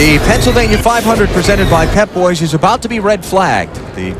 The Pennsylvania 500 presented by Pep Boys is about to be red flagged. The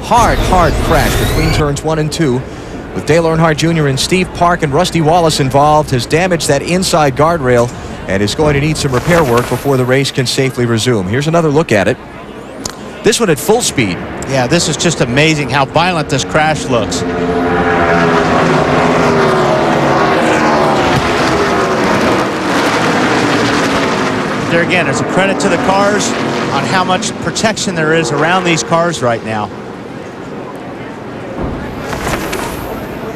hard crash between turns 1 and 2 with Dale Earnhardt Jr. and Steve Park and Rusty Wallace involved has damaged that inside guardrail and is going to need some repair work before the race can safely resume. Here's another look at it. This one at full speed. Yeah, this is just amazing how violent this crash looks. There again, there's a credit to the cars on how much protection there is around these cars right now.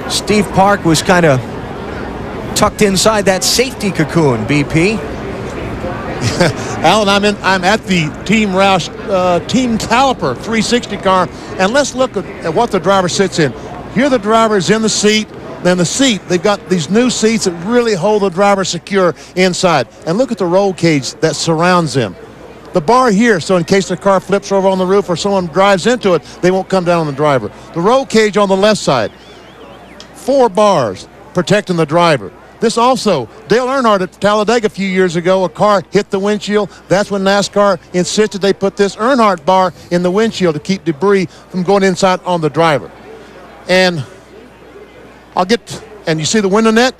Steve Park was kind of tucked inside that safety cocoon, BP. Alan, I'm at the Team Roush Team Caliper 360 car, and let's look at what the driver sits in. Here the driver is in the seat. Then the seat, they've got these new seats that really hold the driver secure inside. And look at the roll cage that surrounds them. The bar here, so in case the car flips over on the roof or someone drives into it, they won't come down on the driver. The roll cage on the left side, 4 bars protecting the driver. This also, Dale Earnhardt at Talladega a few years ago, a car hit the windshield. That's when NASCAR insisted they put this Earnhardt bar in the windshield to keep debris from going inside on the driver. And and you see the window net?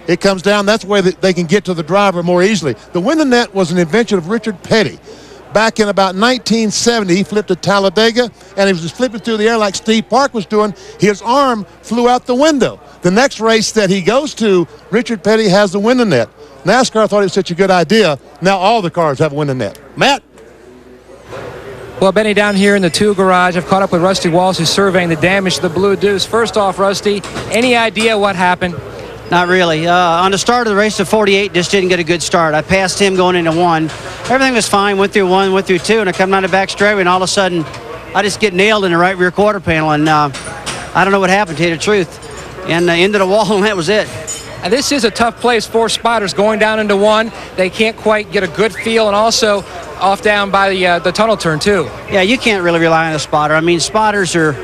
It comes down. That's the way that they can get to the driver more easily. The window net was an invention of Richard Petty. Back in about 1970, he flipped at Talladega, and he was just flipping through the air like Steve Park was doing. His arm flew out the window. The next race that he goes to, Richard Petty has the window net. NASCAR thought it was such a good idea. Now all the cars have a window net. Matt? Well, Benny, down here in the 2 garage, I've caught up with Rusty Wallace, who's surveying the damage to the Blue Deuce. First off, Rusty, any idea what happened? Not really. On the start of the race, the 48 just didn't get a good start. I passed him going into 1. Everything was fine. Went through 1, went through 2, and I come down the back straightaway, and all of a sudden, I just get nailed in the right rear quarter panel, and I don't know what happened, to tell you the truth. And into the wall, and that was it. And this is a tough place for spotters going down into 1. They can't quite get a good feel, and also off down by the tunnel turn, too. Yeah, you can't really rely on a spotter. I mean, spotters are...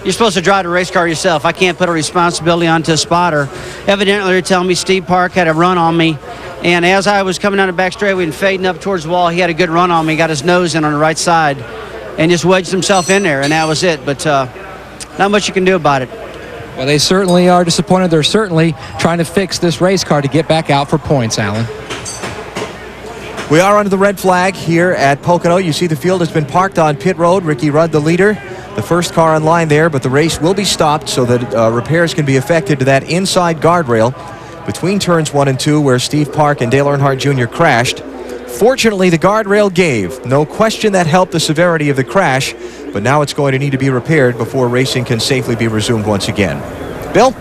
You're supposed to drive the race car yourself. I can't put a responsibility onto a spotter. Evidently, they're telling me Steve Park had a run on me. And as I was coming down the back straightaway and fading up towards the wall, he had a good run on me, got his nose in on the right side, and just wedged himself in there, and that was it. But not much you can do about it. Well, they certainly are disappointed. They're certainly trying to fix this race car to get back out for points, Alan. We are under the red flag here at Pocono. You see the field has been parked on pit road. Ricky Rudd, the leader, the first car on line there, but the race will be stopped so that repairs can be effected to that inside guardrail between turns 1 and 2 where Steve Park and Dale Earnhardt Jr. crashed. Fortunately, the guardrail gave. No question that helped the severity of the crash, but now it's going to need to be repaired before racing can safely be resumed once again. Bill?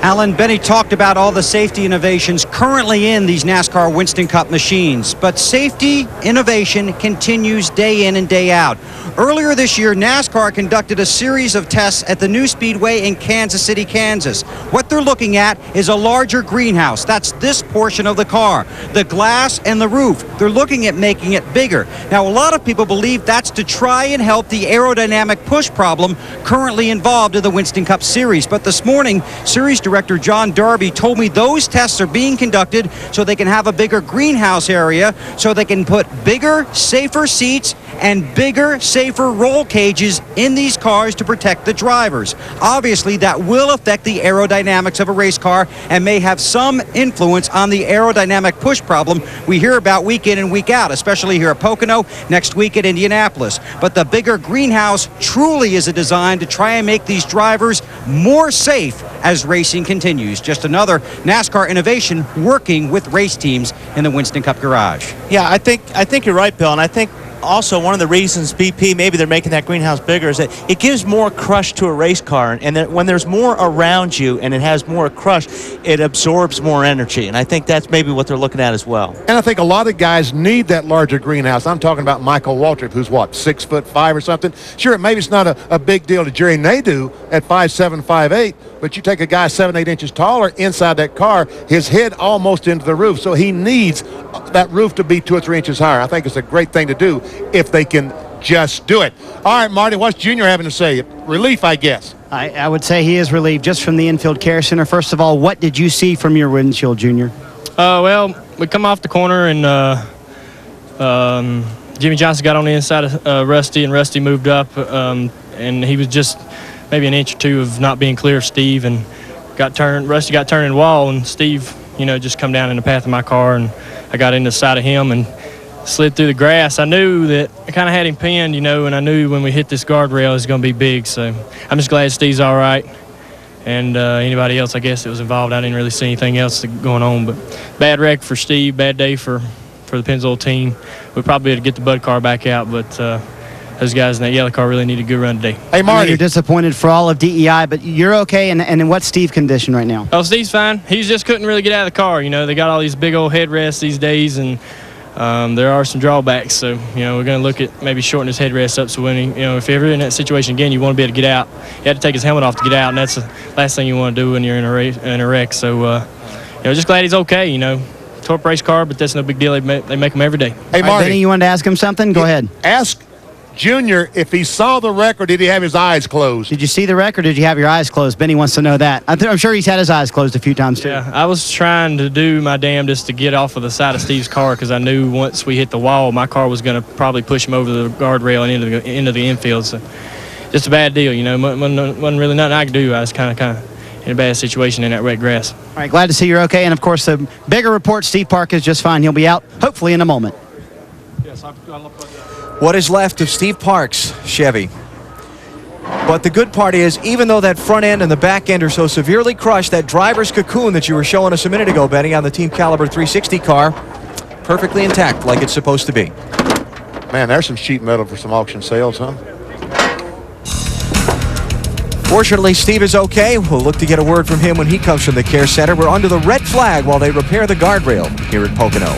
Alan, Benny talked about all the safety innovations currently in these NASCAR Winston Cup machines, but safety innovation continues day in and day out. Earlier this year, NASCAR conducted a series of tests at the new speedway in Kansas City, Kansas. What they're looking at is a larger greenhouse. That's this portion of the car, the glass and the roof. They're looking at making it bigger. Now, a lot of people believe that's to try and help the aerodynamic push problem currently involved in the Winston Cup Series. But this morning, Series Director John Darby told me those tests are being conducted so they can have a bigger greenhouse area, so they can put bigger, safer seats and bigger, safer roll cages in these cars to protect the drivers. Obviously, that will affect the aerodynamics of a race car and may have some influence on the aerodynamic push problem we hear about week in and week out, especially here at Pocono, next week at Indianapolis. But the bigger greenhouse truly is a design to try and make these drivers more safe as racing continues. Just another NASCAR innovation working with race teams in the Winston Cup garage. Yeah, I think you're right, Bill, and I think also one of the reasons BP, maybe they're making that greenhouse bigger, is that it gives more crush to a race car, and that when there's more around you and it has more crush, it absorbs more energy, and I think that's maybe what they're looking at as well. And I think a lot of guys need that larger greenhouse. I'm talking about Michael Waltrip, who's what, 6'5" or something. Sure, maybe it's not a big deal to Jerry Nadeau at 5'7", 5'8", but you take a guy 7-8 inches taller inside that car, his head almost into the roof, so he needs that roof to be 2 or 3 inches higher. I think it's a great thing to do if they can just do it. All right, Marty, what's Junior having to say? Relief, I guess. I would say he is relieved just from the infield care center. First of all, what did you see from your windshield, Junior? Well, we come off the corner and Jimmy Johnson got on the inside of Rusty, and Rusty moved up, and he was just maybe an inch or two of not being clear of Steve, and Rusty got turned in the wall, and Steve, just come down in the path of my car, and I got into the side of him and slid through the grass. I knew that I kind of had him pinned, and I knew when we hit this guardrail it was going to be big, so I'm just glad Steve's all right. And anybody else, I guess, that was involved, I didn't really see anything else going on, but bad wreck for Steve, bad day for the Pennzoil team. We probably had to get the Bud car back out, but those guys in that yellow car really need a good run today. Hey, Marty. You're disappointed for all of DEI, but you're okay, and in what Steve condition right now? Oh, Steve's fine. He just couldn't really get out of the car. They got all these big old headrests these days, and there are some drawbacks. So, we're going to look at maybe shorting his headrest up so when he, if you're ever in that situation again, you want to be able to get out. He had to take his helmet off to get out, and that's the last thing you want to do when you're in a wreck. So, just glad he's okay, Torp race car, but that's no big deal. They make them every day. Hey, Marty. Benny, you wanted to ask him something? Go ahead. Ask Junior if he saw the wreck or did he have his eyes closed? Did you see the wreck or did you have your eyes closed? Benny wants to know that. I'm sure he's had his eyes closed a few times too. Yeah, I was trying to do my damnedest to get off of the side of Steve's car because I knew once we hit the wall, my car was going to probably push him over the guardrail and into the infield. So just a bad deal, wasn't really nothing I could do. I was kind of in a bad situation in that wet grass. All right, glad to see you're okay. And of course, the bigger report, Steve Park is just fine. He'll be out hopefully in a moment. Yes, What is left of Steve Park's Chevy. But the good part is, even though that front end and the back end are so severely crushed, that driver's cocoon that you were showing us a minute ago, Benny, on the Team Caliber 360 car, perfectly intact like it's supposed to be. Man, there's some sheet metal for some auction sales, huh? Fortunately, Steve is okay. We'll look to get a word from him when he comes from the care center. We're under the red flag while they repair the guardrail here at Pocono.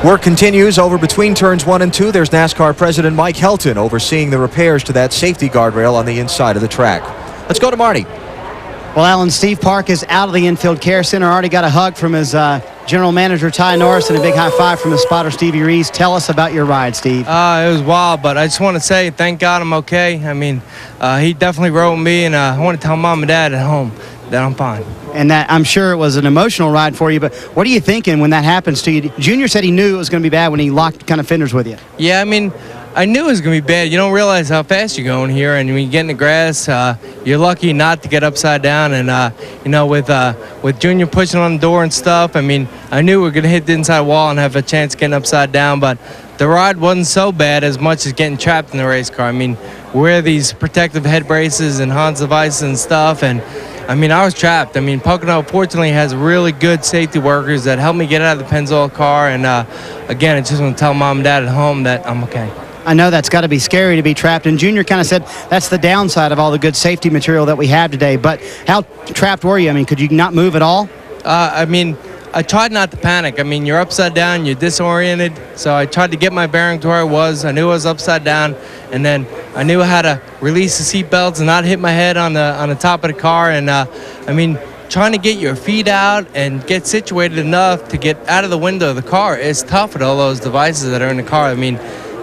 Work continues over between turns 1 and 2. There's NASCAR President Mike Helton overseeing the repairs to that safety guardrail on the inside of the track. Let's go to Marty. Well, Alan, Steve Park is out of the infield care center. Already got a hug from his general manager, Ty Norris, and a big high five from his spotter, Stevie Reeves. Tell us about your ride, Steve. It was wild, but I just want to say thank God I'm okay. I mean, he definitely rode me, and I want to tell Mom and Dad at home that I'm fine. And that I'm sure it was an emotional ride for you, but what are you thinking when that happens to you? Junior said he knew it was going to be bad when he locked kind of fenders with you. Yeah, I mean, I knew it was going to be bad. You don't realize how fast you're going here, and when you get in the grass, you're lucky not to get upside down. And, with Junior pushing on the door and stuff, I mean, I knew we were going to hit the inside wall and have a chance of getting upside down, but the ride wasn't so bad as much as getting trapped in the race car. I mean, we wear these protective head braces and Hans devices and stuff, and I mean, I was trapped. I mean, Pocono, fortunately, has really good safety workers that helped me get out of the Pennzoil car. And, again, I just want to tell Mom and Dad at home that I'm okay. I know that's got to be scary to be trapped. And Junior kind of said that's the downside of all the good safety material that we have today. But how trapped were you? I mean, could you not move at all? I mean, I tried not to panic. I mean, you're upside down, you're disoriented. So I tried to get my bearing to where I was. I knew I was upside down. And then I knew how to release the seat belts and not hit my head on the top of the car. And, I mean, trying to get your feet out and get situated enough to get out of the window of the car is tough with all those devices that are in the car. I mean,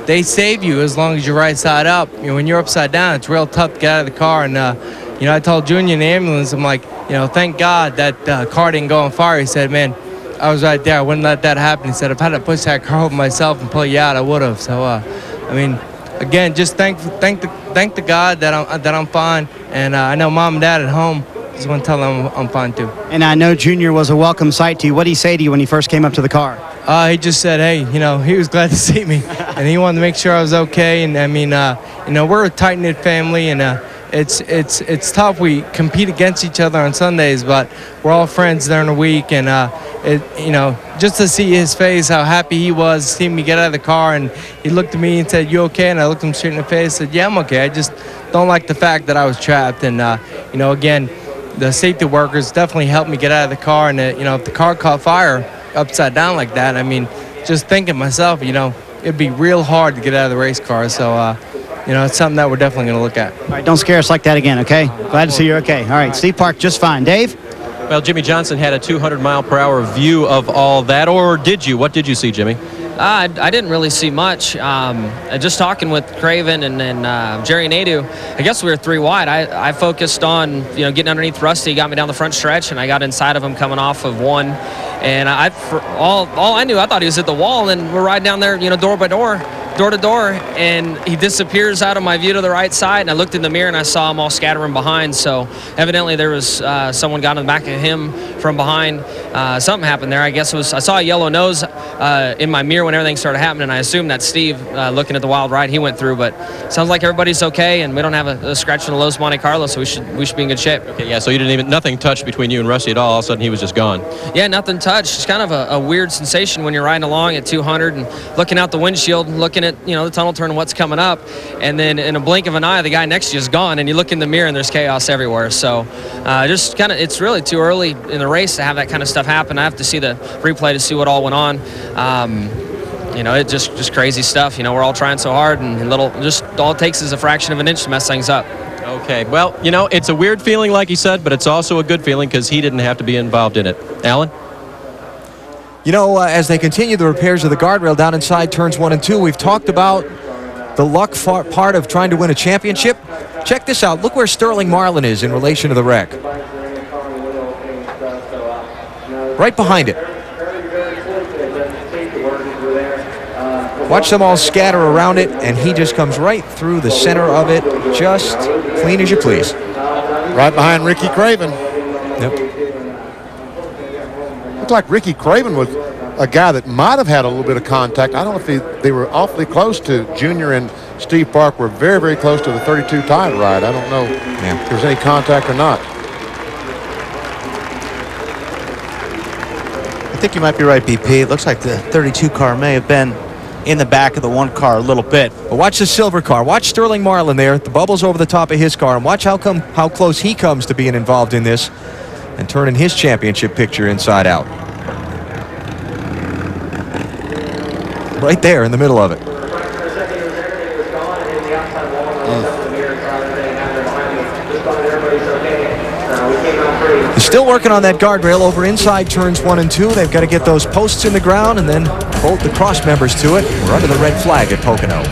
they save you as long as you're right side up. When you're upside down, it's real tough to get out of the car. And, I told Junior in the ambulance, I'm like, thank God that car didn't go on fire. He said, man, I was right there. I wouldn't let that happen. He said, if I had to push that car over myself and pull you out, I would have. So, I mean, again, just thank the God that I'm fine. And I know Mom and Dad at home. Just want to tell them I'm fine too. And I know Junior was a welcome sight to you. What did he say to you when he first came up to the car? He just said, hey, he was glad to see me, and he wanted to make sure I was okay. And I mean, we're a tight-knit family, and it's tough. We compete against each other on Sundays, but we're all friends during the week. And just to see his face, how happy he was seeing me get out of the car, and he looked at me and said, "You okay?" And I looked him straight in the face, and said, "Yeah, I'm okay. I just don't like the fact that I was trapped." And again, the safety workers definitely helped me get out of the car. And if the car caught fire upside down like that, I mean, just thinking myself, it'd be real hard to get out of the race car. So, it's something that we're definitely going to look at. All right, don't scare us like that again, okay? Glad to see you're okay. All right, Steve Park, just fine. Dave? Well, Jimmy Johnson had a 200-mile-per-hour view of all that, or did you? What did you see, Jimmy? I didn't really see much. Just talking with Craven and Jerry Nadeau, I guess we were 3 wide. I focused on getting underneath Rusty. He got me down the front stretch, and I got inside of him coming off of 1. And for all I knew, I thought he was at the wall, and we're riding down there, door to door, and he disappears out of my view to the right side, and I looked in the mirror and I saw him all scattering behind. So evidently there was someone got in the back of him from behind. Something happened there. I guess I saw a yellow nose in my mirror when everything started happening. I assumed that Steve, looking at the wild ride he went through, but sounds like everybody's okay, and we don't have a scratch in the Los Monte Carlo, so we should be in good shape. Okay, yeah, so you nothing touched between you and Rusty at all. All of a sudden he was just gone. Yeah, nothing touched. It's kind of a weird sensation when you're riding along at 200 and looking out the windshield, looking at the tunnel turn and what's coming up, and then in a blink of an eye the guy next to you is gone, and you look in the mirror and there's chaos everywhere. So just kind of, it's really too early in the race to have that kind of stuff happen. I have to see the replay to see what all went on. It just crazy stuff. We're all trying so hard, and all it takes is a fraction of an inch to mess things up. Okay, well, it's a weird feeling, like he said, but it's also a good feeling because he didn't have to be involved in it. Alan? As they continue the repairs of the guardrail down inside turns 1 and 2, we've talked about the luck part of trying to win a championship. Check this out. Look where Sterling Marlin is in relation to the wreck. Right behind it. Watch them all scatter around it, and he just comes right through the center of it, just clean as you please. Right behind Ricky Craven. Yep. Looked like Ricky Craven was a guy that might have had a little bit of contact. I don't know if they were awfully close to Junior, and Steve Park were very, very close to the 32 tide ride. I don't know if there was any contact or not. I think you might be right, BP. It looks like the 32 car may have been in the back of the 1 car a little bit. But watch the silver car. Watch Sterling Marlin there. The bubble's over the top of his car, and watch how close he comes to being involved in this and turning his championship picture inside out. Right there in the middle of it. He's still working on that guardrail over inside turns 1 and 2. They've got to get those posts in the ground and then bolt the cross members to it. We're under the red flag at Pocono.